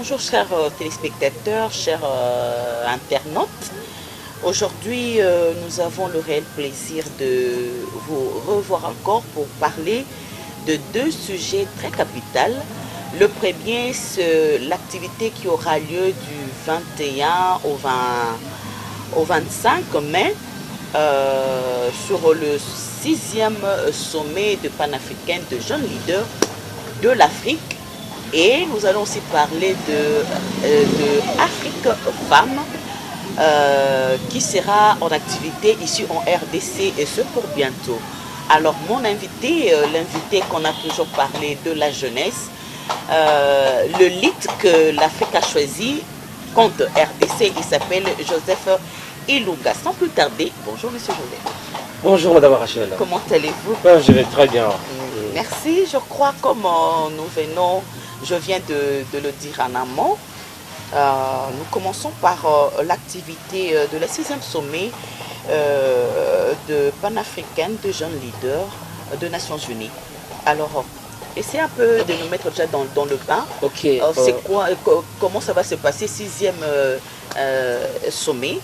bonjour chers téléspectateurs, chers internautes. Aujourd'hui, nous avons le réel plaisir de vous revoir encore pour parler de deux sujets très capitaux. Le premier, c'est l'activité qui aura lieu du 21 au 25 mai sur le 6e sommet de panafricain de jeunes leaders de l'Afrique. Et nous allons aussi parler de Afrique Femmes qui sera en activité ici en RDC et ce pour bientôt. Alors mon invité, l'invité qu'on a toujours parlé de la jeunesse, le lead que l'Afrique a choisi contre RDC, il s'appelle Joseph Ilouga. Sans plus tarder, bonjour Monsieur Joseph. Bonjour Madame Rachel. Comment allez-vous? Je vais très bien. Merci, je crois comme je viens de le dire en amont, nous commençons par l'activité de la 6e sommet de panafricaine de jeunes leaders de Nations Unies. Alors, essayez un peu de nous mettre déjà dans le bain. Ok. C'est quoi, comment ça va se passer, 6e sommet?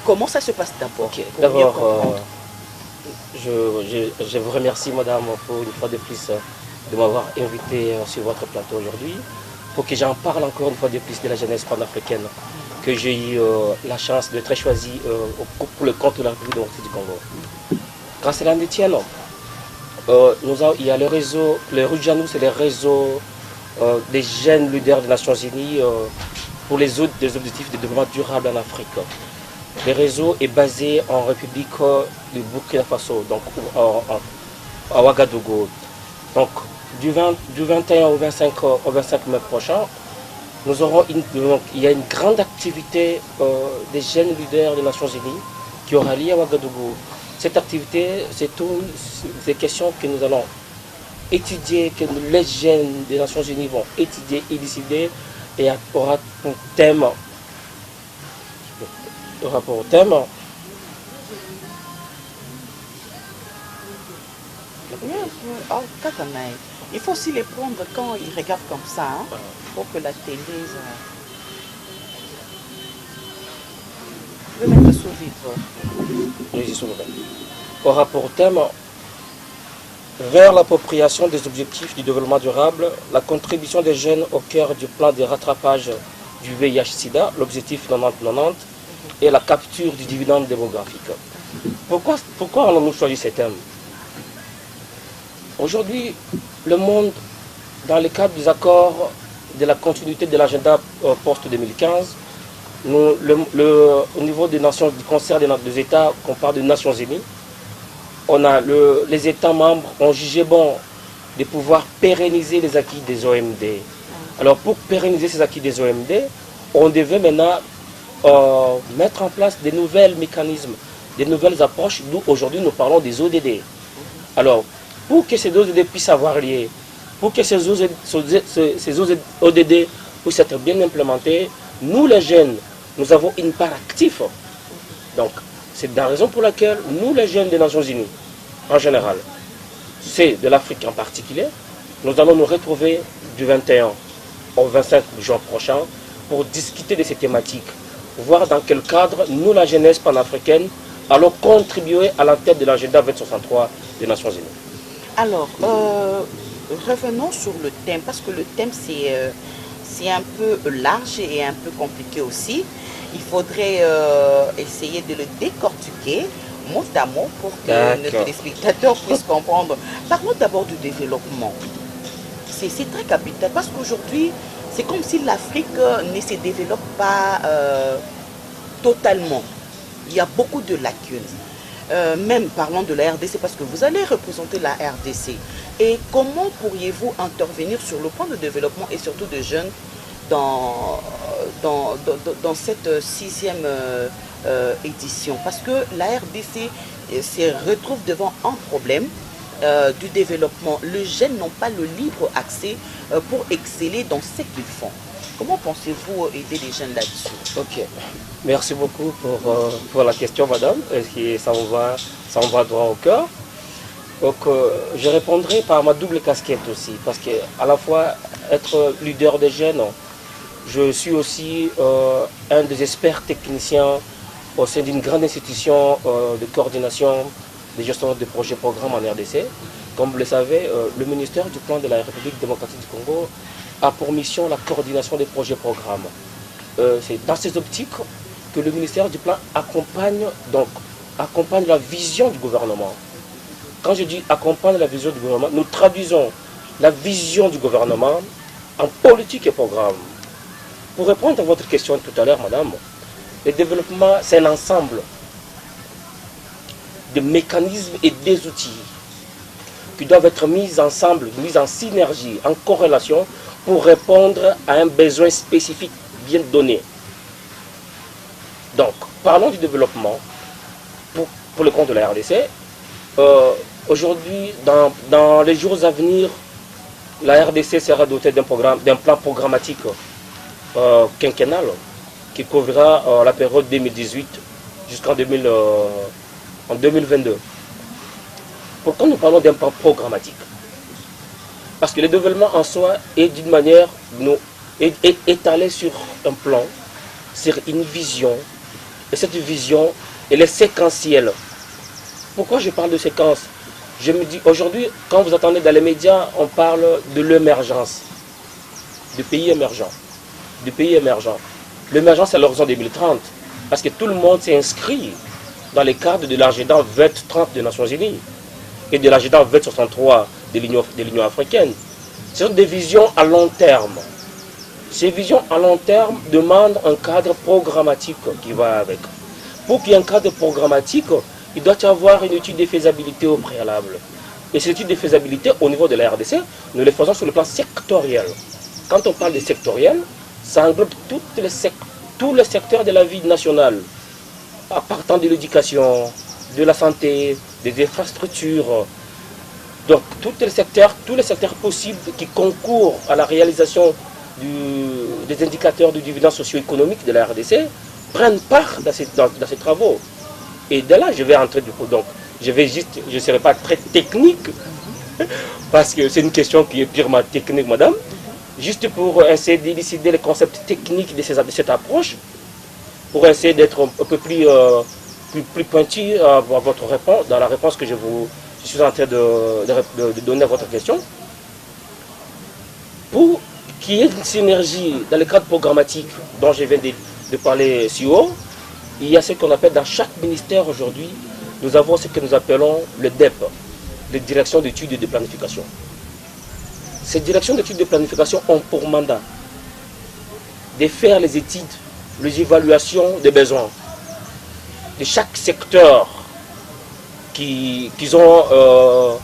Comment ça se passe d'abord? Okay. D'abord, je vous remercie Madame pour une fois de plus de m'avoir invité sur votre plateau aujourd'hui pour que j'en parle encore une fois de plus de la jeunesse panafricaine que j'ai eu la chance d'être choisi pour le compte de la République démocratique du Congo. Quand cela ne tient, il y a le réseau, le Rujanu, c'est le réseau des jeunes leaders des Nations Unies pour les autres des objectifs de développement durable en Afrique. Le réseau est basé en République du Burkina Faso, donc à Ouagadougou. Donc du 21 au 25 mai prochain, il y a une grande activité des jeunes leaders des Nations Unies qui aura lieu à Ouagadougou. Cette activité, c'est toutes ces questions que nous allons étudier, que les jeunes des Nations Unies vont étudier et décider, et aura pour thème. Le rapport au thème. Il faut aussi les prendre quand ils regardent comme ça, hein, pour que la télé... Je vais mettre sous vide. Oui, au rapport au thème, vers l'appropriation des objectifs du développement durable, la contribution des jeunes au cœur du plan de rattrapage du VIH-Sida, l'objectif 90-90, et la capture du dividende démographique. Pourquoi avons-nous choisi ces thèmes? Aujourd'hui, le monde, dans le cadre des accords de la continuité de l'agenda post-2015, au niveau des nations, du concert des États, qu'on parle des Nations Unies, les États membres ont jugé bon de pouvoir pérenniser les acquis des OMD. Alors pour pérenniser ces acquis des OMD, on devait maintenant mettre en place des nouveaux mécanismes, des nouvelles approches, d'où aujourd'hui nous parlons des ODD. Alors, pour que ces ODD puissent avoir lieu, pour que ces ODD puissent être bien implémentés, nous les jeunes, nous avons une part active. Donc, c'est la raison pour laquelle nous les jeunes des Nations Unies, en général, c'est de l'Afrique en particulier, nous allons nous retrouver du 21 au 25 juin prochain pour discuter de ces thématiques, voir dans quel cadre nous, la jeunesse panafricaine, allons contribuer à la tête de l'agenda 2063 des Nations Unies. Alors, revenons sur le thème, parce que le thème c'est un peu large et un peu compliqué aussi. Il faudrait essayer de le décortiquer mot à mot pour que nos téléspectateurs puissent comprendre. Parlons d'abord du développement. C'est très capital, parce qu'aujourd'hui, c'est comme si l'Afrique ne se développe pas totalement. Il y a beaucoup de lacunes. Même parlons de la RDC, parce que vous allez représenter la RDC. Et comment pourriez-vous intervenir sur le plan de développement et surtout de jeunes dans cette 6e édition? Parce que la RDC se retrouve devant un problème du développement. Les jeunes n'ont pas le libre accès pour exceller dans ce qu'ils font. Comment pensez-vous aider les jeunes là-dessus? Ok, merci beaucoup pour la question, madame. Ça me va droit au cœur. Donc, je répondrai par ma double casquette aussi, parce que à la fois, être leader des jeunes, je suis aussi un des experts techniciens au sein d'une grande institution de coordination des gestionnaires de projets programmes en RDC. Comme vous le savez, le ministère du Plan de la République démocratique du Congo a pour mission la coordination des projets programmes. C'est dans ces optiques que le ministère du Plan accompagne la vision du gouvernement. Quand je dis accompagne la vision du gouvernement, nous traduisons la vision du gouvernement en politique et programme. Pour répondre à votre question tout à l'heure, madame, le développement, c'est un ensemble de mécanismes et des outils qui doivent être mis ensemble, mis en synergie, en corrélation, pour répondre à un besoin spécifique bien donné. Donc, parlons du développement pour le compte de la RDC. Aujourd'hui, dans les jours à venir, la RDC sera dotée d'un plan programmatique quinquennal qui couvrira la période 2018 jusqu'en 2022. Pourquoi nous parlons d'un plan programmatique? Parce que le développement en soi est d'une manière est étalé sur un plan, sur une vision, et cette vision, elle est séquentielle. Pourquoi je parle de séquence? Je me dis, aujourd'hui, quand vous attendez dans les médias, on parle de l'émergence, du pays émergent. L'émergence, c'est à l'horizon 2030, parce que tout le monde s'est inscrit dans les cadres de l'agenda 2030 des Nations Unies et de l'agenda 2063 de l'Union africaine. Ce sont des visions à long terme. Ces visions à long terme demandent un cadre programmatique qui va avec. Pour qu'il y ait un cadre programmatique, il doit y avoir une étude de faisabilité au préalable. Et cette étude de faisabilité, au niveau de la RDC, nous les faisons sur le plan sectoriel. Quand on parle de sectoriel, ça englobe tous les secteurs de la vie nationale, à partant de l'éducation, de la santé, des infrastructures. Donc tous les secteurs possibles qui concourent à la réalisation des indicateurs du dividende socio-économique de la RDC prennent part dans ces travaux. Et de là, je vais entrer du coup. Donc, je ne serai pas très technique, parce que c'est une question qui est purement technique, madame. Juste pour essayer d'élucider les concepts techniques de cette approche, pour essayer d'être un peu plus pointu à votre réponse, dans la réponse que je suis en train de donner à votre question. Pour qu'il y ait une synergie dans le cadre programmatique dont je viens de parler si haut, il y a ce qu'on appelle dans chaque ministère aujourd'hui, nous avons ce que nous appelons le DEP, les directions d'études et de planification. Ces directions d'études et de planification ont pour mandat de faire les études, les évaluations des besoins de chaque secteur qui ont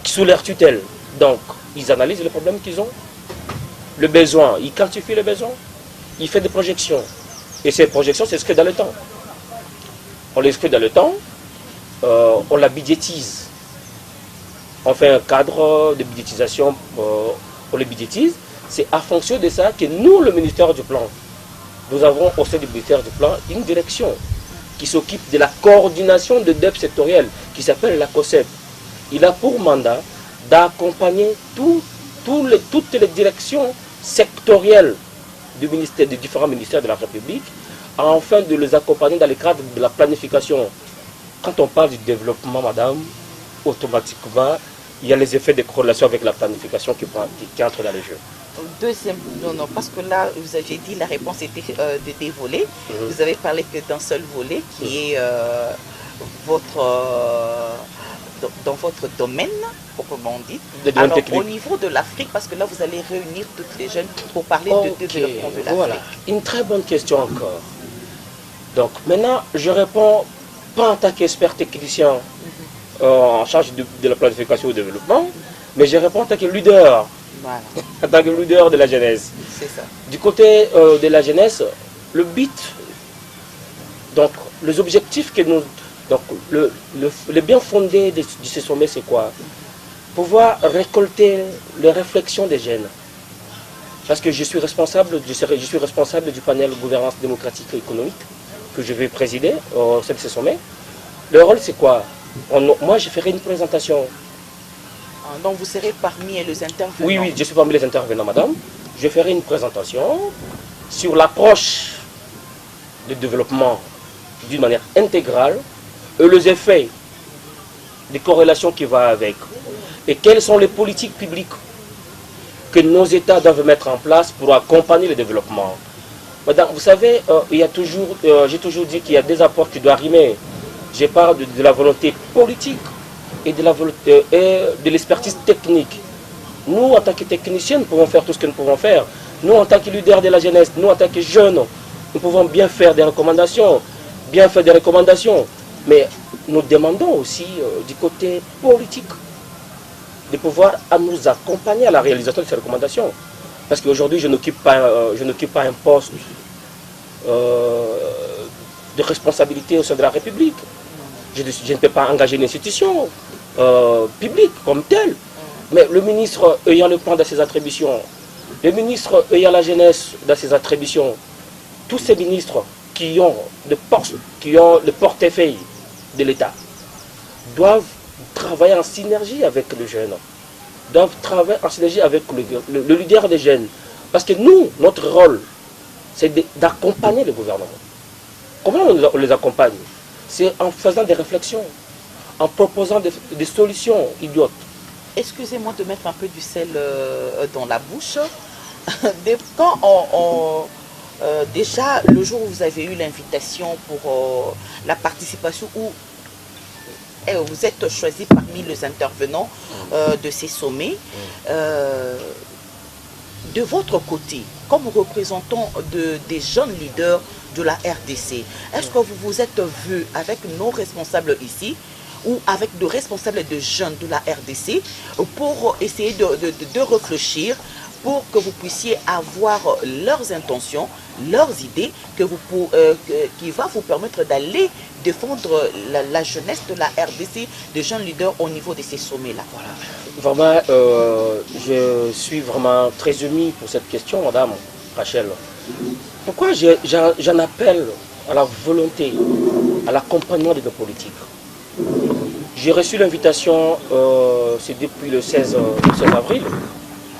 sous leur tutelle. Donc, ils analysent les problèmes qu'ils ont, le besoin, ils quantifient le besoin, ils font des projections. Et ces projections s'inscrivent dans le temps. On les inscrit dans le temps, on la budgétise. On fait un cadre de budgétisation, on les budgétise. C'est à fonction de ça que nous, le ministère du Plan, nous avons au sein du ministère du Plan une direction qui s'occupe de la coordination de DEP sectoriel, qui s'appelle la COSEP. Il a pour mandat d'accompagner toutes les directions sectorielles des différents ministères de la République, afin de les accompagner dans le cadre de la planification. Quand on parle du développement, madame, automatiquement, il y a les effets de corrélation avec la planification qui entrent dans les jeux. Non, parce que là, vous avez dit la réponse était de deux volets. Vous avez parlé que d'un seul volet qui est dans votre domaine, proprement dit. Alors, au niveau de l'Afrique, parce que là, vous allez réunir toutes les jeunes pour parler de développement de l'Afrique. Voilà, une très bonne question encore. Donc, maintenant, je réponds pas en tant qu'expert technicien en charge de la planification et du développement, mais je réponds en tant que leader. Voilà. En tant que leader de la jeunesse. C'est ça. Du côté de la jeunesse, le but, donc les objectifs que nous... Donc le bien fondé de ce sommet, c'est quoi? Pouvoir récolter les réflexions des jeunes. Parce que je suis responsable du panel gouvernance démocratique et économique que je vais présider au sein de ce sommet. Le rôle, c'est quoi? Moi, je ferai une présentation Donc vous serez parmi les intervenants. Oui, oui, je suis parmi les intervenants, madame. Je ferai une présentation sur l'approche du développement d'une manière intégrale et les effets, les corrélations qui vont avec. Et quelles sont les politiques publiques que nos États doivent mettre en place pour accompagner le développement. Madame, vous savez, j'ai toujours dit qu'il y a des apports qui doivent rimer. Je parle de la volonté politique et de l'expertise technique. Nous, en tant que techniciens, nous pouvons faire tout ce que nous pouvons faire. Nous, en tant que leaders de la jeunesse, nous, en tant que jeunes, nous pouvons bien faire des recommandations, mais nous demandons aussi du côté politique de pouvoir nous accompagner à la réalisation de ces recommandations. Parce qu'aujourd'hui, je n'occupe pas un poste de responsabilité au sein de la République. Je ne peux pas engager une institution publique comme telle. Mais le ministre ayant le plan dans ses attributions, le ministre ayant la jeunesse dans ses attributions, tous ces ministres qui ont le portefeuille de l'État doivent travailler en synergie avec les jeunes, doivent travailler en synergie avec le leader des jeunes. Parce que nous, notre rôle, c'est d'accompagner le gouvernement. Comment on les accompagne? C'est en faisant des réflexions, en proposant des solutions idiotes. Excusez-moi de mettre un peu du sel dans la bouche. Quand déjà, le jour où vous avez eu l'invitation pour la participation, où vous êtes choisi parmi les intervenants de ces sommets, de votre côté, comme représentant des jeunes leaders de la RDC, est-ce que vous vous êtes vu avec nos responsables ici ou avec des responsables de jeunes de la RDC pour essayer de réfléchir pour que vous puissiez avoir leurs intentions, leurs idées, qui va vous permettre d'aller défendre la jeunesse de la RDC, des jeunes leaders au niveau de ces sommets-là? Voilà. Vraiment, je suis vraiment très ému pour cette question, madame Rachel. Pourquoi j'en appelle à la volonté, à l'accompagnement de nos politiques? J'ai reçu l'invitation, c'est depuis le 16 avril,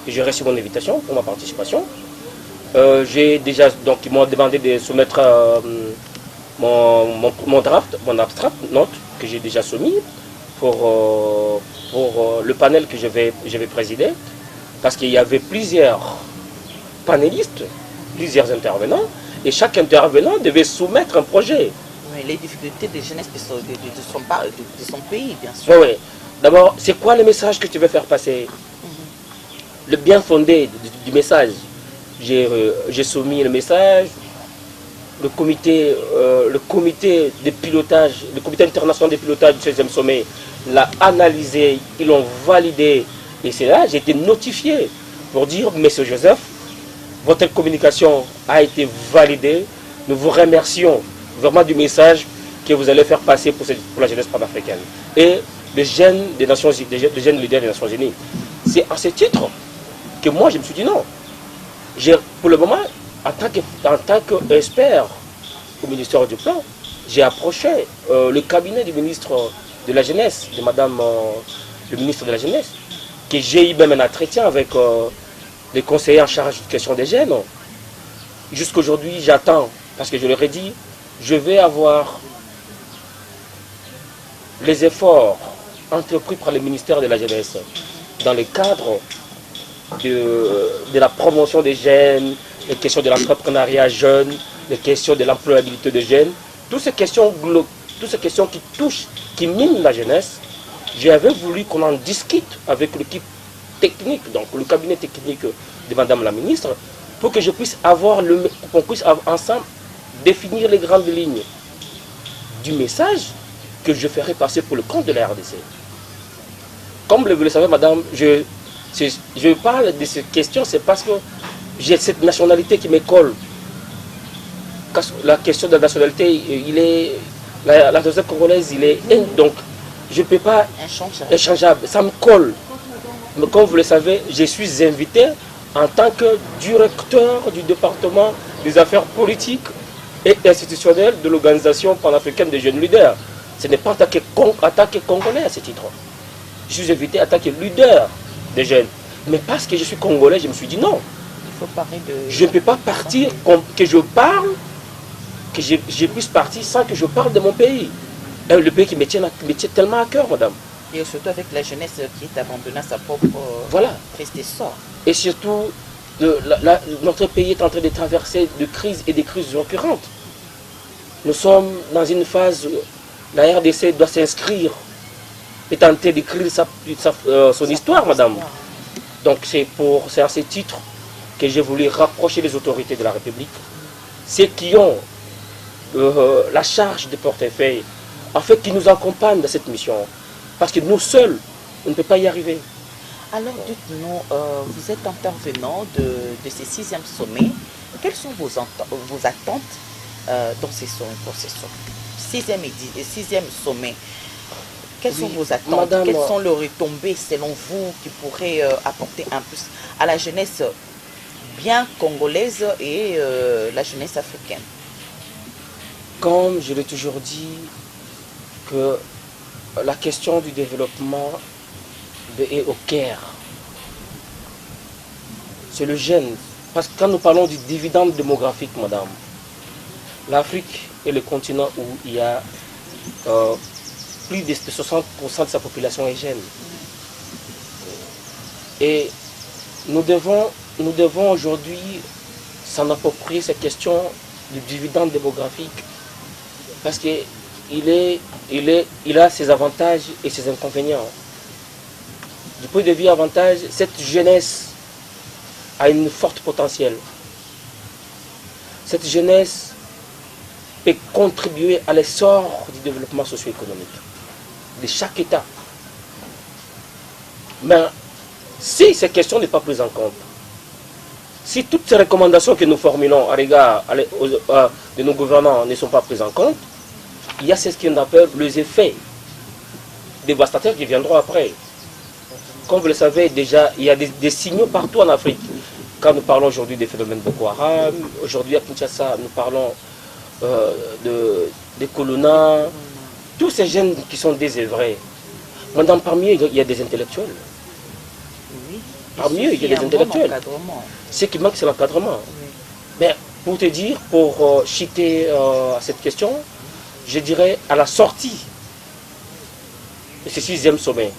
que j'ai reçu mon invitation pour ma participation. Donc ils m'ont demandé de soumettre mon abstract note que j'ai déjà soumis pour le panel que je vais présider, parce qu'il y avait plusieurs panélistes, plusieurs intervenants, et chaque intervenant devait soumettre un projet. Mais les difficultés des jeunesses de son pays, bien sûr. Oui, oui. D'abord, c'est quoi le message que tu veux faire passer? Le bien fondé du message. J'ai soumis le message, le comité de pilotage, le comité international de pilotage du 16e sommet l'a analysé, ils l'ont validé, et c'est là j'ai été notifié pour dire, Monsieur Joseph, votre communication a été validée, nous vous remercions vraiment du message que vous allez faire passer pour la jeunesse panafricaine et les jeunes des Nations Unies, les jeunes leaders des Nations Unies. C'est à ce titre que moi je me suis dit non. Pour le moment, en tant qu'expert au ministère du Plan, j'ai approché le cabinet du ministre de la Jeunesse, de Madame le ministre de la Jeunesse, que j'ai eu même un entretien avec les conseillers en charge de question des jeunes. Jusqu'aujourd'hui, j'attends, parce que je leur ai dit, je vais avoir les efforts entrepris par le ministère de la Jeunesse dans le cadre de la promotion des jeunes, les questions de l'entrepreneuriat jeune, les questions de l'employabilité des jeunes, toutes ces questions qui touchent, qui minent la jeunesse. J'avais voulu qu'on en discute avec l'équipe technique, donc le cabinet technique de Madame la ministre, pour que je puisse qu'on puisse ensemble définir les grandes lignes du message que je ferai passer pour le compte de la RDC. Comme vous le savez, madame, je parle de cette question, c'est parce que j'ai cette nationalité qui me colle. La question de la nationalité, la nationalité congolaise, donc je ne peux pas échangeable, ça me colle. Mais comme vous le savez, je suis invité en tant que directeur du département des affaires politiques et institutionnelles de l'Organisation panafricaine des jeunes leaders. Ce n'est pas en tant que Congolais à ce titre. Je suis invité en tant que leader des jeunes. Mais parce que je suis congolais, je me suis dit non. Il faut parler de... Je ne peux pas partir, que je parle, que je puisse partir sans que je parle de mon pays. Et le pays qui me tient tellement à cœur, madame. Et surtout avec la jeunesse qui est abandonnée à sa propre voilà. triste sort. Et surtout, notre pays est en train de traverser de crises et des crises récurrentes. Nous sommes dans une phase où la RDC doit s'inscrire et tenter d'écrire son histoire, madame. Donc c'est à ce titre que j'ai voulu rapprocher les autorités de la République, ceux qui ont la charge de portefeuille, afin qu'ils nous accompagnent dans cette mission. Parce que nous seuls, on ne peut pas y arriver. Alors dites-nous, vous êtes intervenant de ces 6e sommets. Quelles sont vos attentes pour ces sommets 6e sommet? Quelles sont vos attentes? Madame, quelles sont les retombées selon vous qui pourraient apporter un plus à la jeunesse bien congolaise et la jeunesse africaine? Comme je l'ai toujours dit, que la question du développement est au cœur. C'est le jeune. Parce que quand nous parlons du dividende démographique, madame, l'Afrique est le continent où il y a plus de 60% de sa population est jeune. Et nous devons aujourd'hui s'en approprier cette question du dividende démographique parce qu'il a ses avantages et ses inconvénients. Du point de vue avantage, cette jeunesse a une forte potentiel. Cette jeunesse peut contribuer à l'essor du développement socio-économique de chaque État. Mais si cette question n'est pas prise en compte, si toutes ces recommandations que nous formulons à l'égard de nos gouvernants ne sont pas prises en compte, il y a ce qu'on appelle les effets dévastateurs qui viendront après. Comme vous le savez déjà, il y a des signaux partout en Afrique. Quand nous parlons aujourd'hui des phénomènes Boko Haram, aujourd'hui à Kinshasa, nous parlons des Colonna, tous ces jeunes qui sont désœuvrés. Madame, parmi eux, il y a des intellectuels. Oui. Parmi eux, il y a des intellectuels. Ce qui manque, c'est l'encadrement. Oui. Mais pour te dire, pour chuter à cette question, je dirais à la sortie de ce 6e sommet,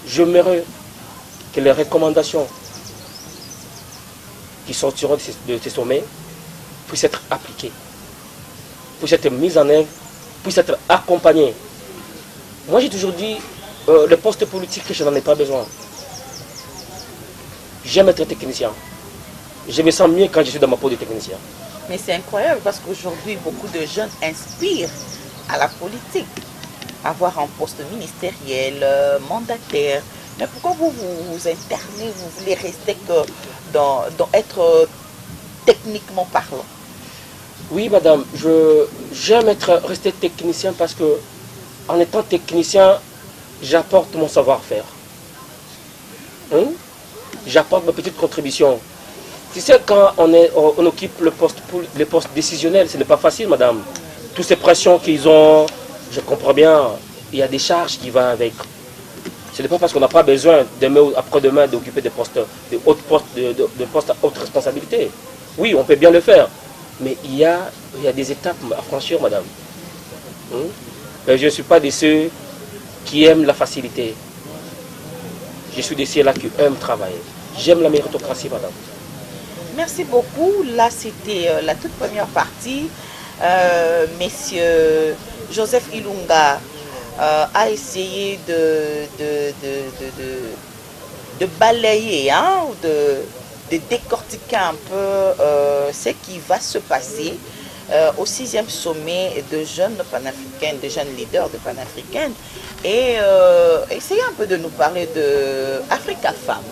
j'aimerais que les recommandations qui sortiront de ces sommets puissent être appliquées, puissent être mises en œuvre, puissent être accompagnées. Moi, j'ai toujours dit, le poste politique, je n'en ai pas besoin. J'aime être technicien. Je me sens mieux quand je suis dans ma peau de technicien. Mais c'est incroyable parce qu'aujourd'hui, beaucoup de jeunes inspirent à la politique. Avoir un poste ministériel, mandataire. Mais pourquoi vous internez, vous voulez rester que dans être techniquement parlant? Oui, madame, j'aime rester technicien parce que en étant technicien, j'apporte mon savoir-faire. Hein? J'apporte ma petite contribution. Tu sais, quand on occupe le poste décisionnel, ce n'est pas facile, madame. Toutes ces pressions qu'ils ont, je comprends bien, il y a des charges qui vont avec. Ce n'est pas parce qu'on n'a pas besoin demain ou après-demain d'occuper des postes, de postes à haute responsabilité. Oui, on peut bien le faire. Mais il y a des étapes à franchir, madame. Je ne suis pas de ceux qui aiment la facilité. Je suis de ceux-là qui aiment travailler. J'aime la méritocratie, madame. Merci beaucoup. Là, c'était la toute première partie. Monsieur Joseph Ilunga a essayé de balayer, de décortiquer un peu ce qui va se passer au 6e sommet de jeunes panafricaines, de jeunes leaders de panafricaines, et essayer un peu de nous parler de Africa Femme.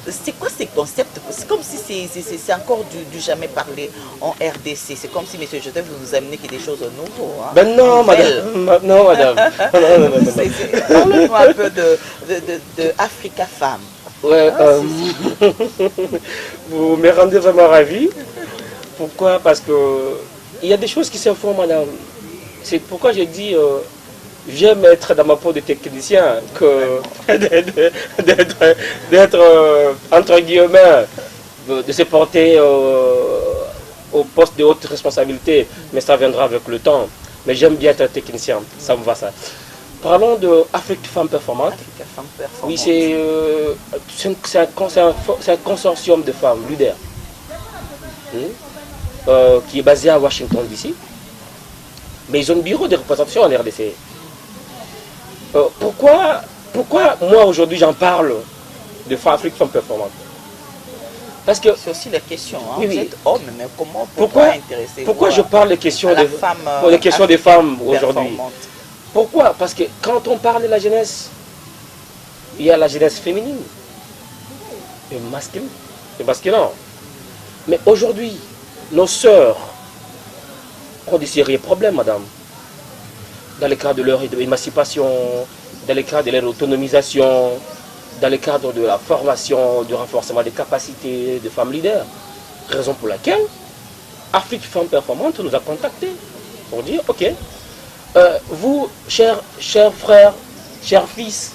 C'est quoi ces concepts? C'est comme si c'est encore du jamais parlé en RDC. C'est comme si M. Joseph vous amenez des choses nouveaux. Hein? Ben non, madame. Non, madame. Parlez-nous un peu de Africa Femme. Ouais, vous me rendez vraiment ravi. Pourquoi? Parce que il y a des choses qui se font, madame. C'est pourquoi j'ai dit j'aime être dans ma peau de technicien que d'être, entre guillemets, de se porter au poste de haute responsabilité, mais ça viendra avec le temps. Mais j'aime bien être technicien, ça me va ça. Parlons de Afrique Femmes Performantes. Oui, c'est un consortium de femmes, LUDER, qui est basé à Washington DC. Mais ils ont un bureau de représentation en RDC. Pourquoi moi aujourd'hui j'en parle de Afrique Femmes Performantes? Parce que c'est aussi la question. Hein? Oui, vous êtes homme, mais comment pourquoi je parle des questions des femmes aujourd'hui? Pourquoi? Parce que quand on parle de la jeunesse, il y a la jeunesse féminine et masculine. Mais aujourd'hui, nos sœurs ont des sérieux problèmes, madame. Dans le cadre de leur émancipation, dans le cadre de leur autonomisation, dans le cadre de la formation, du renforcement des capacités de femmes leaders. Raison pour laquelle Afrique Femmes Performantes nous a contactés pour dire, ok, vous, chers frères, chers fils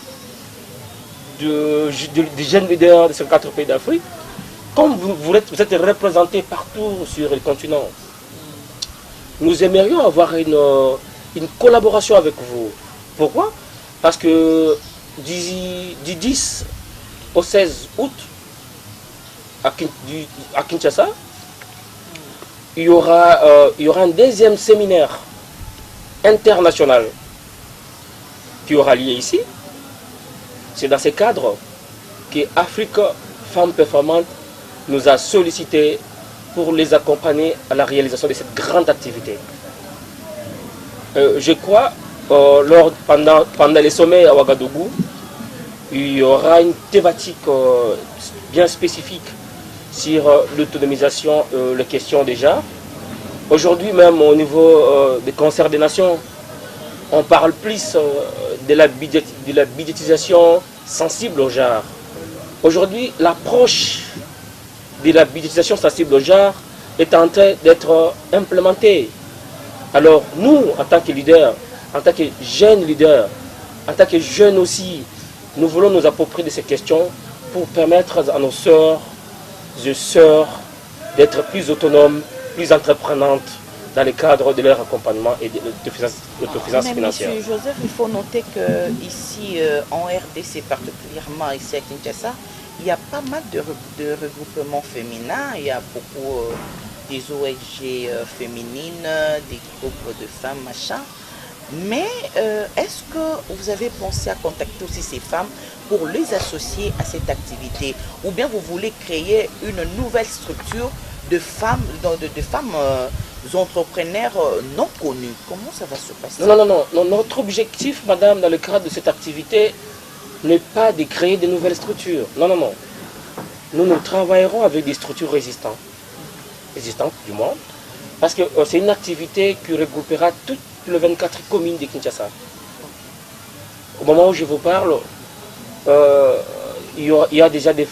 de jeunes leaders de ces 4 pays d'Afrique, comme vous êtes représentés partout sur le continent, nous aimerions avoir une collaboration avec vous. Pourquoi? Parce que du 10 au 16 août, à Kinshasa, il y aura un deuxième séminaire international qui aura lieu ici. C'est dans ce cadre que Afrique Femmes Performantes nous a sollicité pour les accompagner à la réalisation de cette grande activité. Je crois, pendant les sommets à Ouagadougou, il y aura une thématique bien spécifique sur l'autonomisation, les questions déjà. Aujourd'hui même au niveau des concerts des nations, on parle plus de la budgétisation sensible au genre. Aujourd'hui, l'approche de la budgétisation sensible au genre est en train d'être implémentée. Alors nous, en tant que leaders, en tant que jeunes leaders, en tant que jeunes aussi, nous voulons nous approprier de ces questions pour permettre à nos sœurs et sœurs d'être plus autonomes, plus entreprenantes dans le cadre de leur accompagnement et de l'autosuffisance financière. Monsieur Joseph, il faut noter que ici en RDC, particulièrement ici à Kinshasa, il y a pas mal de regroupements féminins, il y a beaucoup des ONG féminines, des groupes de femmes, machin. Mais est-ce que vous avez pensé à contacter aussi ces femmes pour les associer à cette activité? Ou bien vous voulez créer une nouvelle structure de femmes, entrepreneurs non connus? Comment ça va se passer? Non. Notre objectif, madame, dans le cadre de cette activité, n'est pas de créer de nouvelles structures. Non. Nous travaillerons avec des structures résistantes du monde, parce que c'est une activité qui regroupera toutes les 24 communes de Kinshasa. Au moment où je vous parle, il y a déjà des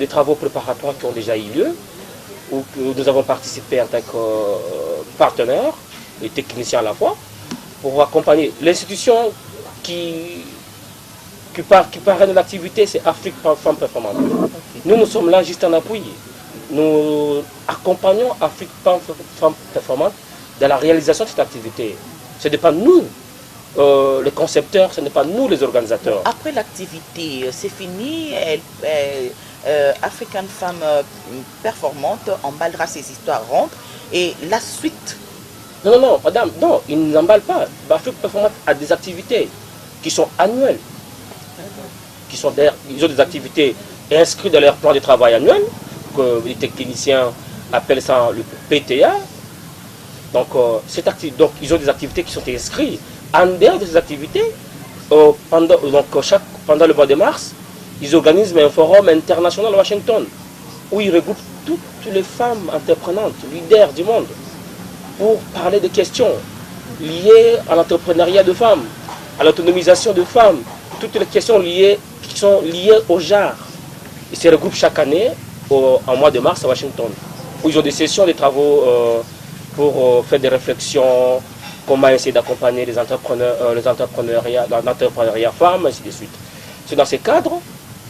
travaux préparatoires qui ont déjà eu lieu, où nous avons participé en tant que partenaire et technicien à la fois, pour accompagner l'institution qui parraine l'activité, c'est Afrique Femmes Performantes. Nous sommes là juste en appui. Nous accompagnons Afrique Femmes Performantes dans la réalisation de cette activité. Ce n'est pas nous les concepteurs, ce n'est pas nous les organisateurs. Après l'activité, c'est fini, African Femmes Performantes emballera ses histoires, rentre, et la suite? Non, madame, non, ils n'emballent pas. Afrique Performantes a des activités qui sont annuelles. Ils ont des activités inscrites dans leur plan de travail annuel, que les techniciens appellent ça le PTA. Donc, ils ont des activités qui sont inscrites. En dehors de ces activités, pendant le mois de mars, ils organisent un forum international à Washington, où ils regroupent toutes les femmes entreprenantes, leaders du monde, pour parler de questions liées à l'entrepreneuriat de femmes, à l'autonomisation de femmes, toutes les questions qui sont liées au genre. Ils se regroupent chaque année en mois de mars à Washington, où ils ont des sessions de travaux pour faire des réflexions, comment essayer d'accompagner les l'entrepreneuriat femmes, ainsi de suite. C'est dans ces cadres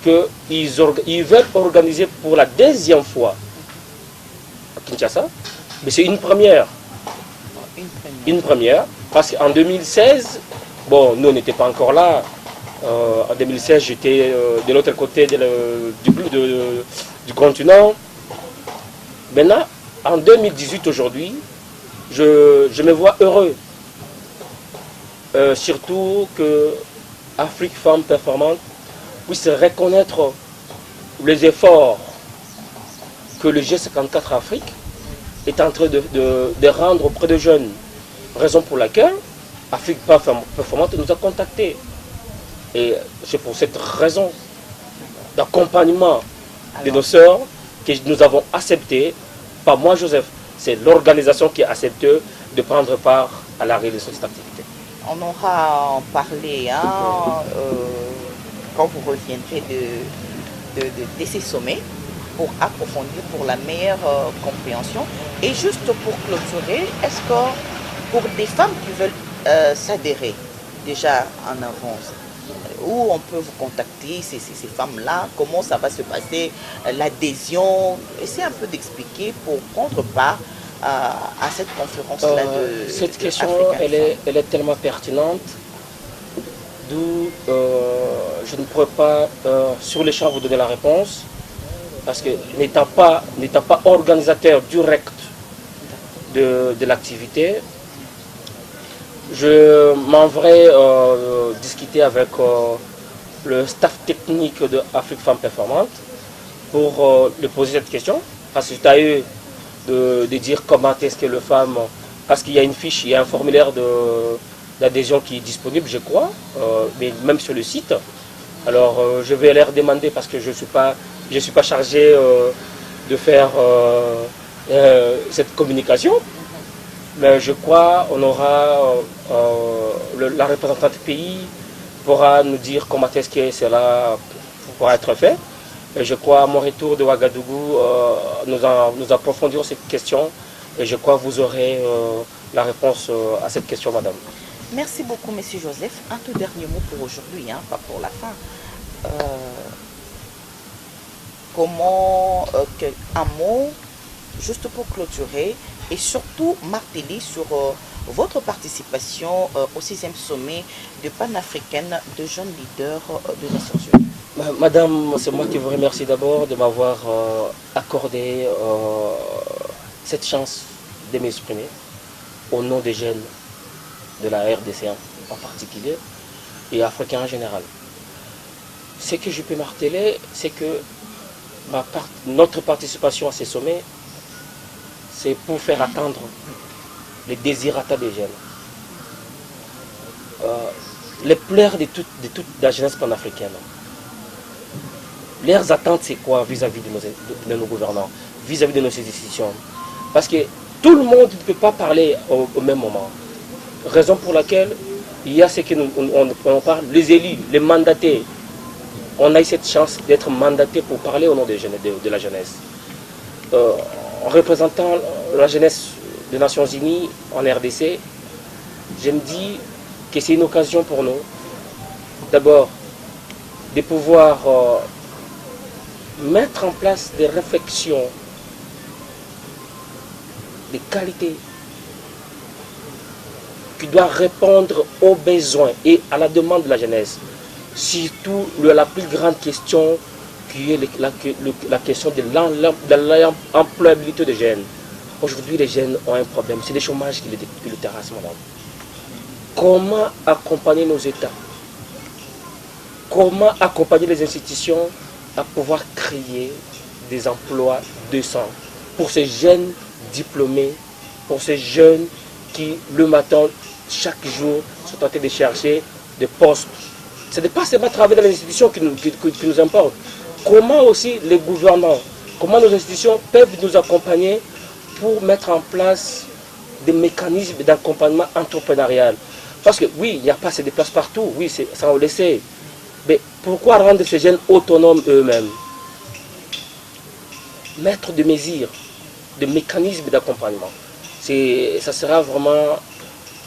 qu'ils veulent organiser pour la deuxième fois à Kinshasa. Mais c'est une première. Une première. Parce qu'en 2016, bon, nous on n'était pas encore là. En 2016, j'étais de l'autre côté du continent. Maintenant, en 2018, aujourd'hui, je me vois heureux. Surtout que Afrique Femmes Performantes puisse reconnaître les efforts que le G54 Afrique est en train de rendre auprès de jeunes. Raison pour laquelle Afrique Femmes Performantes nous a contactés. Et c'est pour cette raison d'accompagnement de nos sœurs que nous avons accepté, pas moi Joseph, c'est l'organisation qui a accepté de prendre part à la réalisation de cette activité. On aura en parlé quand vous reviendrez de ces sommets pour approfondir, pour la meilleure compréhension. Et juste pour clôturer, est-ce que pour des femmes qui veulent s'adhérer déjà en avance, où on peut vous contacter, ces femmes-là, comment ça va se passer, l'adhésion, essayez un peu d'expliquer pour prendre part à cette conférence-là cette question, elle est tellement pertinente, d'où je ne pourrais pas sur les champs vous donner la réponse, parce que n'étant pas organisateur direct de l'activité, je m'en vais discuter avec le staff technique de Afrique Femmes Performantes pour lui poser cette question, parce que c'est à eux de dire comment est-ce que le femme, parce qu'il y a une fiche, il y a un formulaire d'adhésion qui est disponible, je crois, mais même sur le site. Alors je vais leur demander, parce que je ne suis pas chargé de faire cette communication. Mais je crois qu'on aura la représentante pays pourra nous dire comment est-ce que cela pourra être fait. Et je crois à mon retour de Ouagadougou, nous approfondirons cette question et je crois que vous aurez la réponse à cette question, madame. Merci beaucoup, monsieur Joseph. Un tout dernier mot pour aujourd'hui, hein, pas pour la fin. Un mot juste pour clôturer et surtout marteler sur votre participation au 6e sommet de panafricaine de jeunes leaders des Nations Unies. Madame, c'est moi qui vous remercie d'abord de m'avoir accordé cette chance de m'exprimer au nom des jeunes de la RDC en particulier et africains en général. Ce que je peux marteler, c'est que notre participation à ces sommets, c'est pour faire attendre les désirata des jeunes. Les pleurs de toute la jeunesse panafricaine. Leurs attentes, c'est quoi vis-à-vis de nos gouvernants, vis-à-vis de nos institutions? Parce que tout le monde ne peut pas parler au même moment. Raison pour laquelle il y a ce que on parle, les élus, les mandatés. On a eu cette chance d'être mandatés pour parler au nom de la jeunesse. En représentant la jeunesse des Nations Unies en RDC, je me dis que c'est une occasion pour nous, d'abord, de pouvoir mettre en place des réflexions de qualité qui doivent répondre aux besoins et à la demande de la jeunesse. Surtout la plus grande question qui est la question de l'employabilité des jeunes. Aujourd'hui, les jeunes ont un problème, c'est le chômage qui le terrasse, madame. Comment accompagner nos États? Comment accompagner les institutions à pouvoir créer des emplois décents pour ces jeunes diplômés, pour ces jeunes qui, le matin, chaque jour, sont en train de chercher des postes. Ce n'est pas seulement travailler dans les institutions qui nous importent. Comment aussi les gouvernants, comment nos institutions peuvent nous accompagner pour mettre en place des mécanismes d'accompagnement entrepreneurial. Parce que oui, il n'y a pas assez de places partout, oui, ça on le sait. Mais pourquoi rendre ces jeunes autonomes eux-mêmes? Mettre des mesures, des mécanismes d'accompagnement. Ça sera vraiment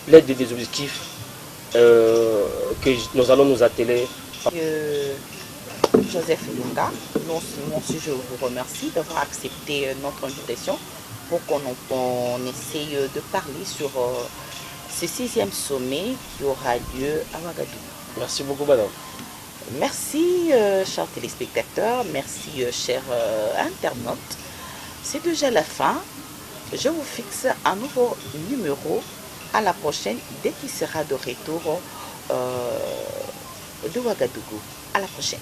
l'aide des objectifs que nous allons nous atteler. Joseph Lunga, moi aussi je vous remercie d'avoir accepté notre invitation pour qu'on essaye de parler sur ce 6e sommet qui aura lieu à Ouagadougou. Merci beaucoup, madame. Merci, chers téléspectateurs, merci, chers internautes. C'est déjà la fin. Je vous fixe un nouveau numéro à la prochaine dès qu'il sera de retour de Ouagadougou. À la prochaine.